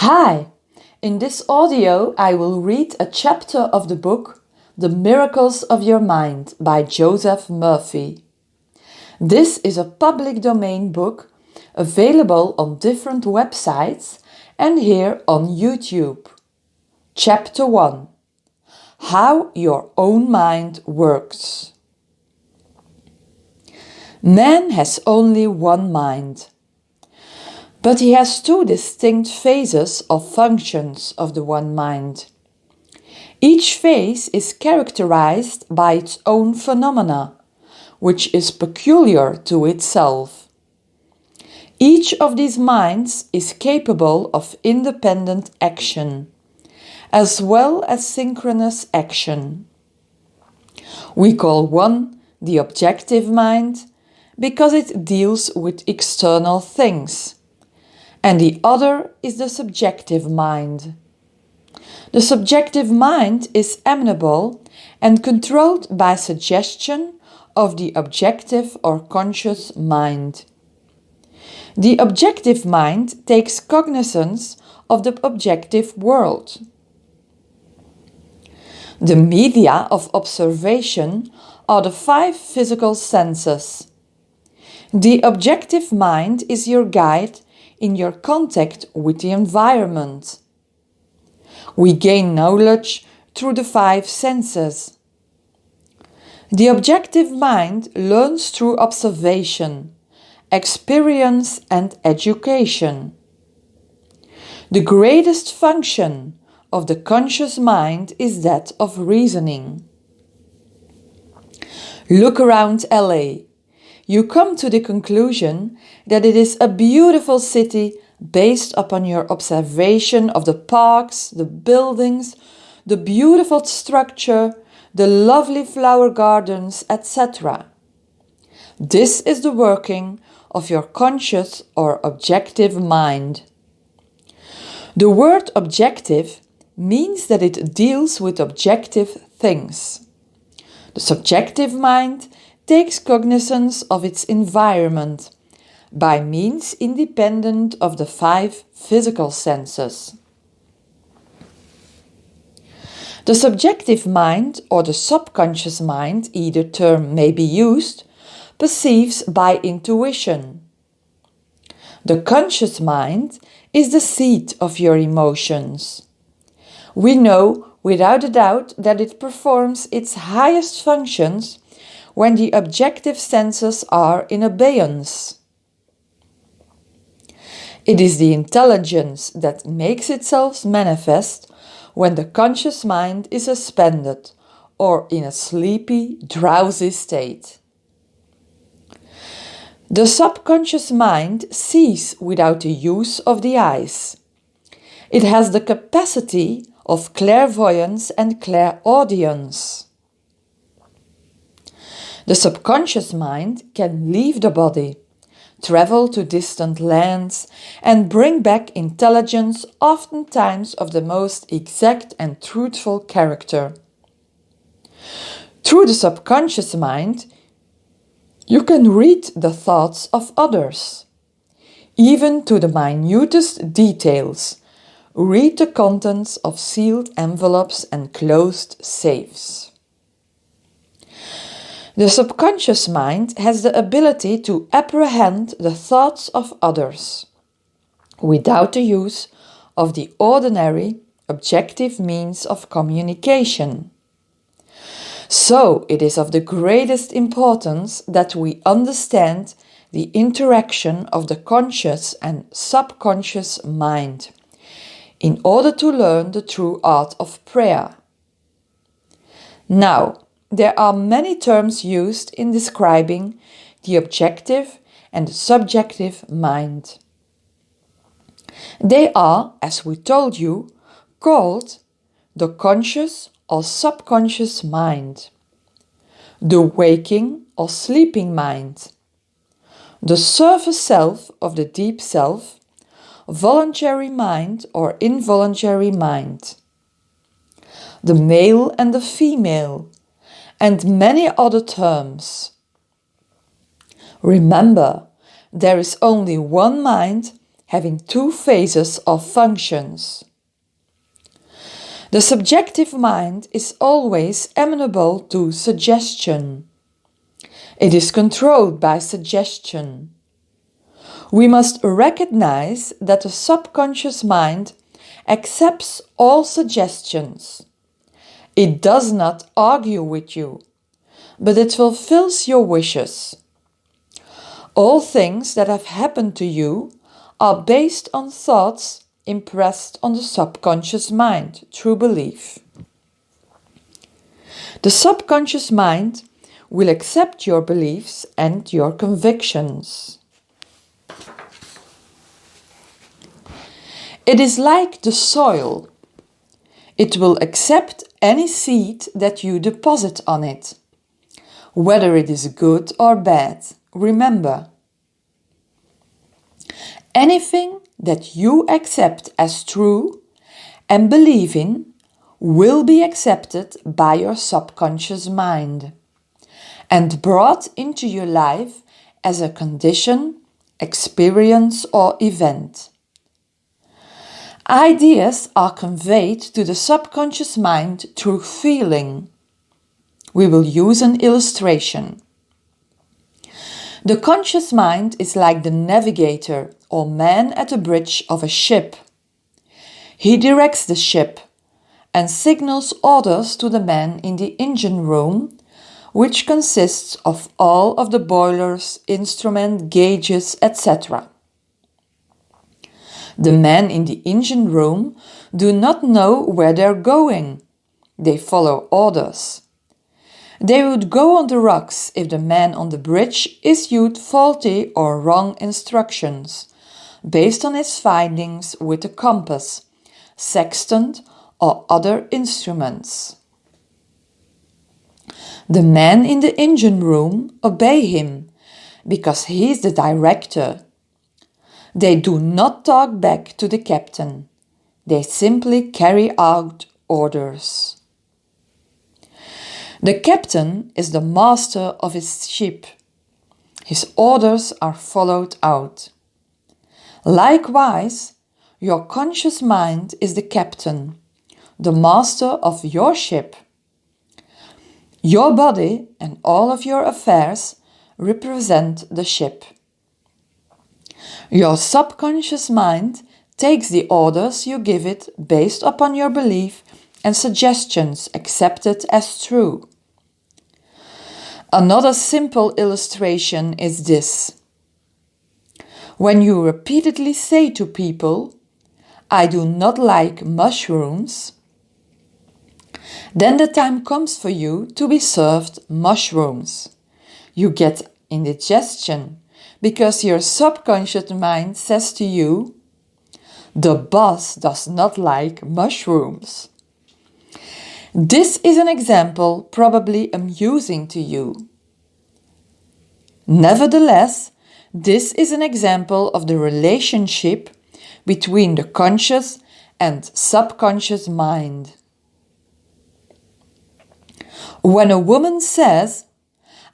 Hi! In this audio I will read a chapter of the book The Miracles of Your Mind by Joseph Murphy. This is a public domain book available on different websites and here on YouTube. Chapter 1: How Your Own Mind Works. Man has only one mind. But he has two distinct phases or functions of the one mind. Each phase is characterized by its own phenomena, which is peculiar to itself. Each of these minds is capable of independent action, as well as synchronous action. We call one the objective mind because it deals with external things, and the other is the subjective mind. The subjective mind is amenable and controlled by suggestion of the objective or conscious mind. The objective mind takes cognizance of the objective world. The media of observation are the five physical senses. The objective mind is your guide in your contact with the environment. We gain knowledge through the five senses. The objective mind learns through observation, experience, and education. The greatest function of the conscious mind is that of reasoning. Look around LA. You come to the conclusion that it is a beautiful city based upon your observation of the parks, the buildings, the beautiful structure, the lovely flower gardens, etc. This is the working of your conscious or objective mind. The word objective means that it deals with objective things. The subjective mind takes cognizance of its environment by means independent of the five physical senses. The subjective mind or the subconscious mind, either term may be used, perceives by intuition. The conscious mind is the seat of your emotions. We know without a doubt that it performs its highest functions when the objective senses are in abeyance. It is the intelligence that makes itself manifest when the conscious mind is suspended or in a sleepy, drowsy state. The subconscious mind sees without the use of the eyes. It has the capacity of clairvoyance and clairaudience. The subconscious mind can leave the body, travel to distant lands, and bring back intelligence oftentimes of the most exact and truthful character. Through the subconscious mind, you can read the thoughts of others. Even to the minutest details, read the contents of sealed envelopes and closed safes. The subconscious mind has the ability to apprehend the thoughts of others without the use of the ordinary, objective means of communication. So it is of the greatest importance that we understand the interaction of the conscious and subconscious mind in order to learn the true art of prayer. Now, there are many terms used in describing the objective and the subjective mind. They are, as we told you, called the conscious or subconscious mind, the waking or sleeping mind, the surface self of the deep self, voluntary mind or involuntary mind, the male and the female, and many other terms. Remember, there is only one mind having two phases or functions. The subjective mind is always amenable to suggestion. It is controlled by suggestion. We must recognize that the subconscious mind accepts all suggestions. It does not argue with you, but it fulfills your wishes. All things that have happened to you are based on thoughts impressed on the subconscious mind through belief. The subconscious mind will accept your beliefs and your convictions. It is like the soil. It will accept any seed that you deposit on it, whether it is good or bad. Remember, anything that you accept as true and believe in will be accepted by your subconscious mind and brought into your life as a condition, experience, or event. Ideas are conveyed to the subconscious mind through feeling. We will use an illustration. The conscious mind is like the navigator or man at the bridge of a ship. He directs the ship and signals orders to the man in the engine room, which consists of all of the boilers, instrument, gauges, etc. The men in the engine room do not know where they're going. They follow orders. They would go on the rocks if the man on the bridge issued faulty or wrong instructions, based on his findings with a compass, sextant, or other instruments. The men in the engine room obey him, because he is the director. They do not talk back to the captain. They simply carry out orders. The captain is the master of his ship. His orders are followed out. Likewise, your conscious mind is the captain, the master of your ship. Your body and all of your affairs represent the ship. Your subconscious mind takes the orders you give it based upon your belief and suggestions accepted as true. Another simple illustration is this. When you repeatedly say to people, "I do not like mushrooms," then the time comes for you to be served mushrooms. You get indigestion because your subconscious mind says to you, "The boss does not like mushrooms." This is an example probably amusing to you. Nevertheless, this is an example of the relationship between the conscious and subconscious mind. When a woman says,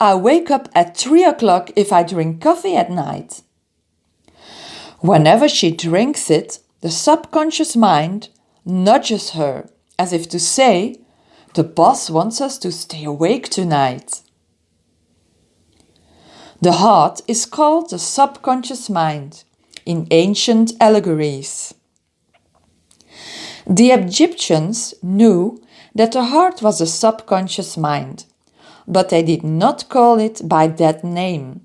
"I wake up at 3 o'clock if I drink coffee at night," whenever she drinks it, the subconscious mind nudges her as if to say, "The boss wants us to stay awake tonight." The heart is called the subconscious mind in ancient allegories. The Egyptians knew that the heart was a subconscious mind, but they did not call it by that name.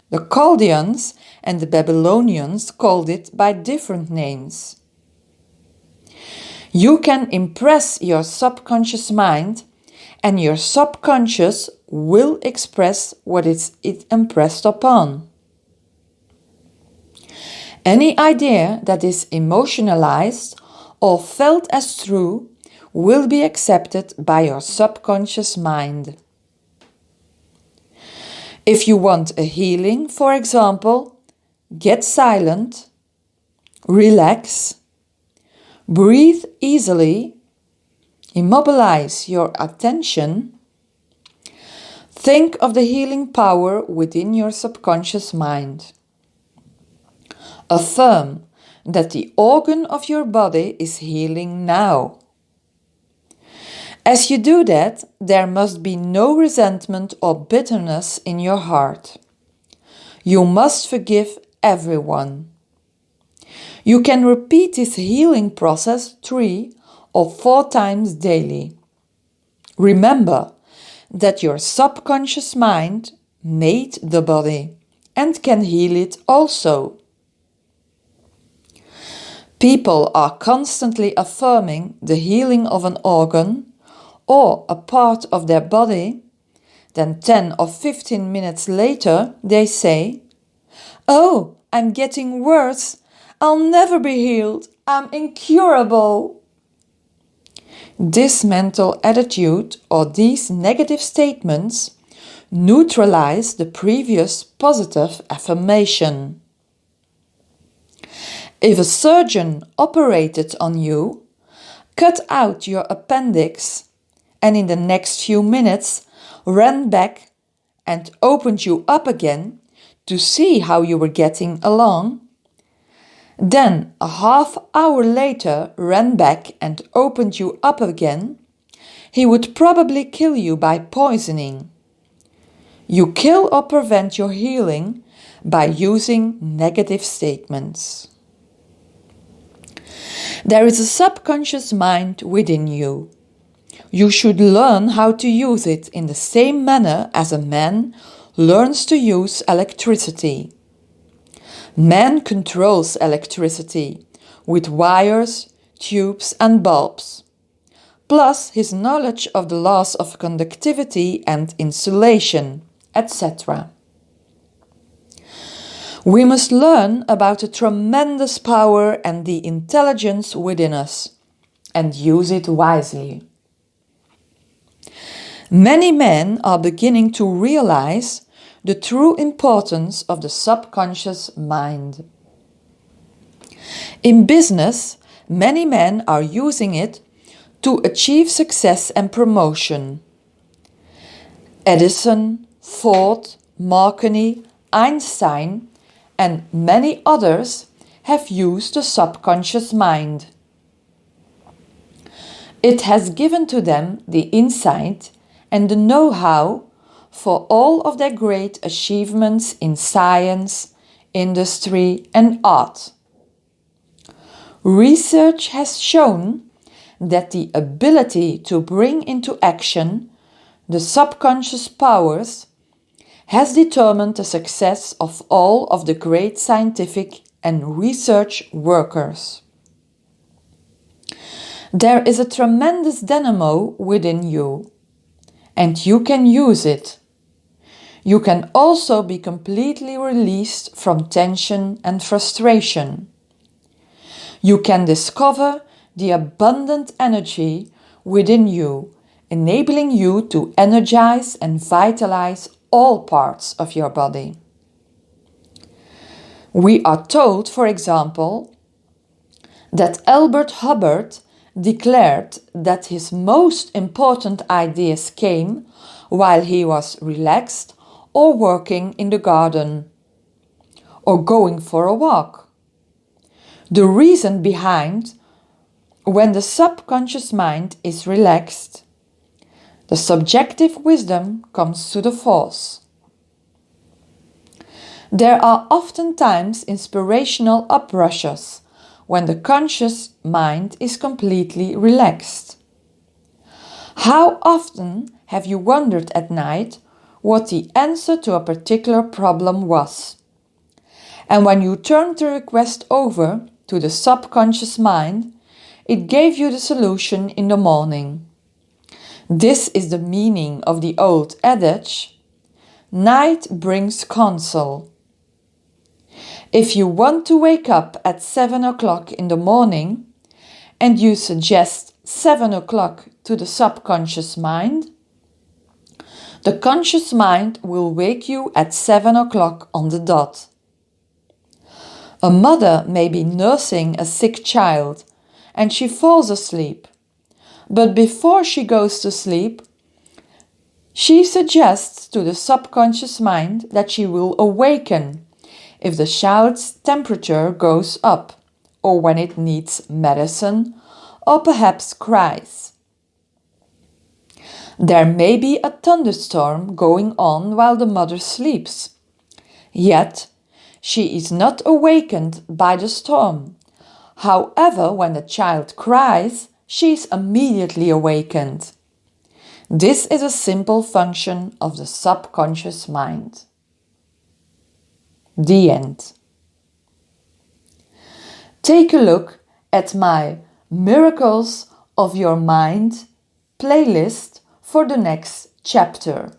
The Chaldeans and the Babylonians called it by different names. You can impress your subconscious mind, and your subconscious will express what it impressed upon. Any idea that is emotionalized or felt as true will be accepted by your subconscious mind. If you want a healing, for example, get silent, relax, breathe easily, immobilize your attention, think of the healing power within your subconscious mind. Affirm that the organ of your body is healing now. As you do that, there must be no resentment or bitterness in your heart. You must forgive everyone. You can repeat this healing process 3 or 4 times daily. Remember that your subconscious mind made the body and can heal it also. People are constantly affirming the healing of an organ or a part of their body. Then 10 or 15 minutes later they say, "Oh, I'm getting worse. I'll never be healed. I'm incurable." This mental attitude or these negative statements neutralize the previous positive affirmation. If a surgeon operated on you, cut out your appendix, and in the next few minutes ran back and opened you up again to see how you were getting along, then a half hour later ran back and opened you up again, he would probably kill you by poisoning. You kill or prevent your healing by using negative statements. There is a subconscious mind within you. You should learn how to use it in the same manner as a man learns to use electricity. Man controls electricity with wires, tubes and bulbs, plus his knowledge of the laws of conductivity and insulation, etc. We must learn about the tremendous power and the intelligence within us and use it wisely. Many men are beginning to realize the true importance of the subconscious mind. In business, many men are using it to achieve success and promotion. Edison, Ford, Marconi, Einstein, and many others have used the subconscious mind. It has given to them the insight and the know-how for all of their great achievements in science, industry, and art. Research has shown that the ability to bring into action the subconscious powers has determined the success of all of the great scientific and research workers. There is a tremendous dynamo within you, and you can use it. You can also be completely released from tension and frustration. You can discover the abundant energy within you, enabling you to energize and vitalize all parts of your body. We are told, for example, that Albert Hubbard declared that his most important ideas came while he was relaxed or working in the garden or going for a walk. The reason behind when the subconscious mind is relaxed, the subjective wisdom comes to the force. There are oftentimes inspirational uprushes when the conscious mind is completely relaxed. How often have you wondered at night what the answer to a particular problem was? And when you turned the request over to the subconscious mind, it gave you the solution in the morning. This is the meaning of the old adage, "Night brings counsel." If you want to wake up at 7 o'clock in the morning and you suggest 7 o'clock to the subconscious mind, the conscious mind will wake you at 7 o'clock on the dot. A mother may be nursing a sick child and she falls asleep, but before she goes to sleep, she suggests to the subconscious mind that she will awaken if the child's temperature goes up, or when it needs medicine, or perhaps cries. There may be a thunderstorm going on while the mother sleeps. Yet, she is not awakened by the storm. However, when the child cries, she is immediately awakened. This is a simple function of the subconscious mind. The end. Take a look at my Miracles of Your Mind playlist for the next chapter.